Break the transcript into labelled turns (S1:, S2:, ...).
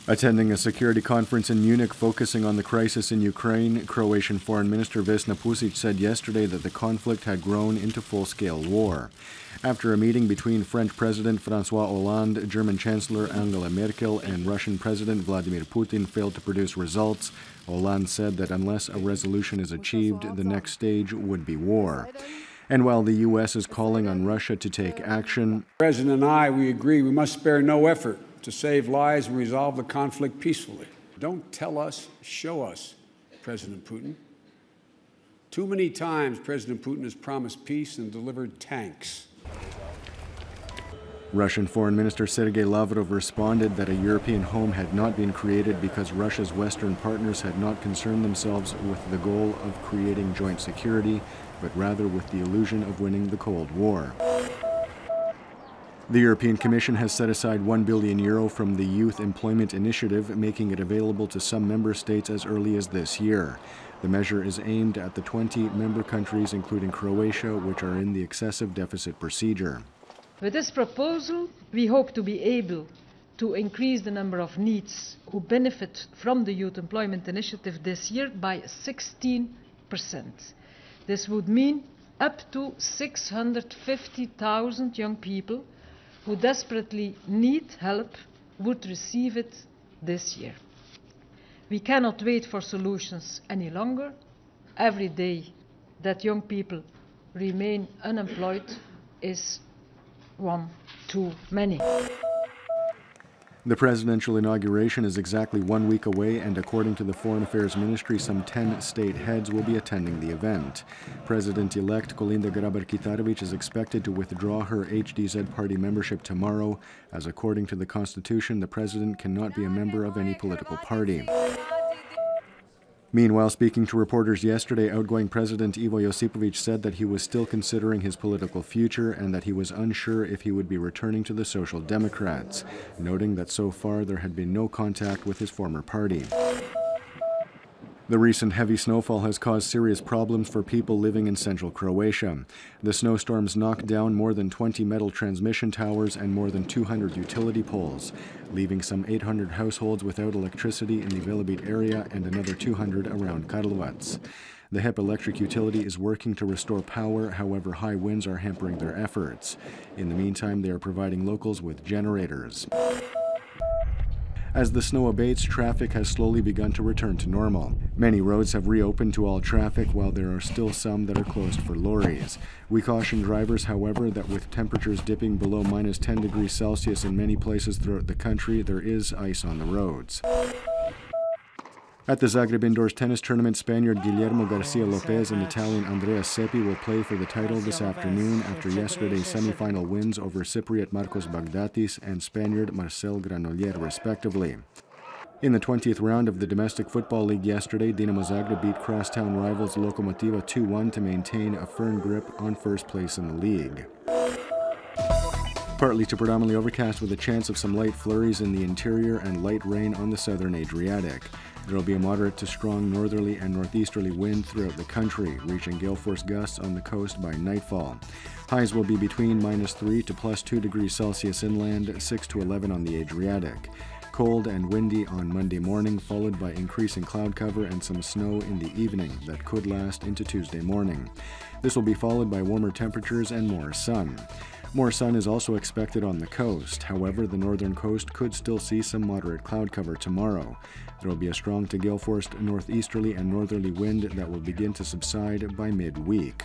S1: Attending a security conference in Munich focusing on the crisis in Ukraine, Croatian Foreign Minister Vesna Pusic said yesterday that the conflict had grown into full-scale war. After a meeting between French President François Hollande, German Chancellor Angela Merkel, and Russian President Vladimir Putin failed to produce results, Hollande said that unless a resolution is achieved, the next stage would be war. And while the U.S. is calling on Russia to take action,
S2: the President and I, we agree we must spare no effort to save lives and resolve the conflict peacefully. Don't tell us, show us, President Putin. Too many times President Putin has promised peace and delivered tanks.
S1: Russian Foreign Minister Sergei Lavrov responded that a European home had not been created because Russia's Western partners had not concerned themselves with the goal of creating joint security, but rather with the illusion of winning the Cold War. The European Commission has set aside €1 billion from the Youth Employment Initiative, making it available to some member states as early as this year. The measure is aimed at the 20 member countries, including Croatia, which are in the excessive deficit procedure.
S3: With this proposal, we hope to be able to increase the number of NEETs who benefit from the Youth Employment Initiative this year by 16%. This would mean up to 650,000 young people who desperately need help would receive it this year. We cannot wait for solutions any longer. Every day that young people remain unemployed is one too many.
S1: The presidential inauguration is exactly 1 week away, and according to the Foreign Affairs Ministry, some 10 state heads will be attending the event. President-elect Kolinda Grabar-Kitarović is expected to withdraw her HDZ party membership tomorrow, as according to the Constitution, the president cannot be a member of any political party. Meanwhile, speaking to reporters yesterday, outgoing President Ivo Josipović said that he was still considering his political future and that he was unsure if he would be returning to the Social Democrats, noting that so far there had been no contact with his former party. The recent heavy snowfall has caused serious problems for people living in central Croatia. The snowstorms knocked down more than 20 metal transmission towers and more than 200 utility poles, leaving some 800 households without electricity in the Velebit area and another 200 around Karlovac. The HEP electric utility is working to restore power, however high winds are hampering their efforts. In the meantime, they are providing locals with generators. As the snow abates, traffic has slowly begun to return to normal. Many roads have reopened to all traffic, while there are still some that are closed for lorries. We caution drivers, however, that with temperatures dipping below -10°C in many places throughout the country, there is ice on the roads. At the Zagreb Indoors Tennis Tournament, Spaniard Guillermo Garcia Lopez and Italian Andrea Seppi will play for the title this afternoon after yesterday's semifinal wins over Cypriot Marcos Bagdatis and Spaniard Marcel Granollers, respectively. In the 20th round of the Domestic Football League yesterday, Dinamo Zagreb beat crosstown rivals Lokomotiva 2-1 to maintain a firm grip on first place in the league. Partly to predominantly overcast with a chance of some light flurries in the interior and light rain on the southern Adriatic. There will be a moderate to strong northerly and northeasterly wind throughout the country, reaching gale force gusts on the coast by nightfall. Highs will be between -3 to +2°C inland, 6 to 11 on the Adriatic. Cold and windy on Monday morning, followed by increasing cloud cover and some snow in the evening that could last into Tuesday morning. This will be followed by warmer temperatures and more sun. More sun is also expected on the coast. However, the northern coast could still see some moderate cloud cover tomorrow. There will be a strong to gale force northeasterly and northerly wind that will begin to subside by mid-week.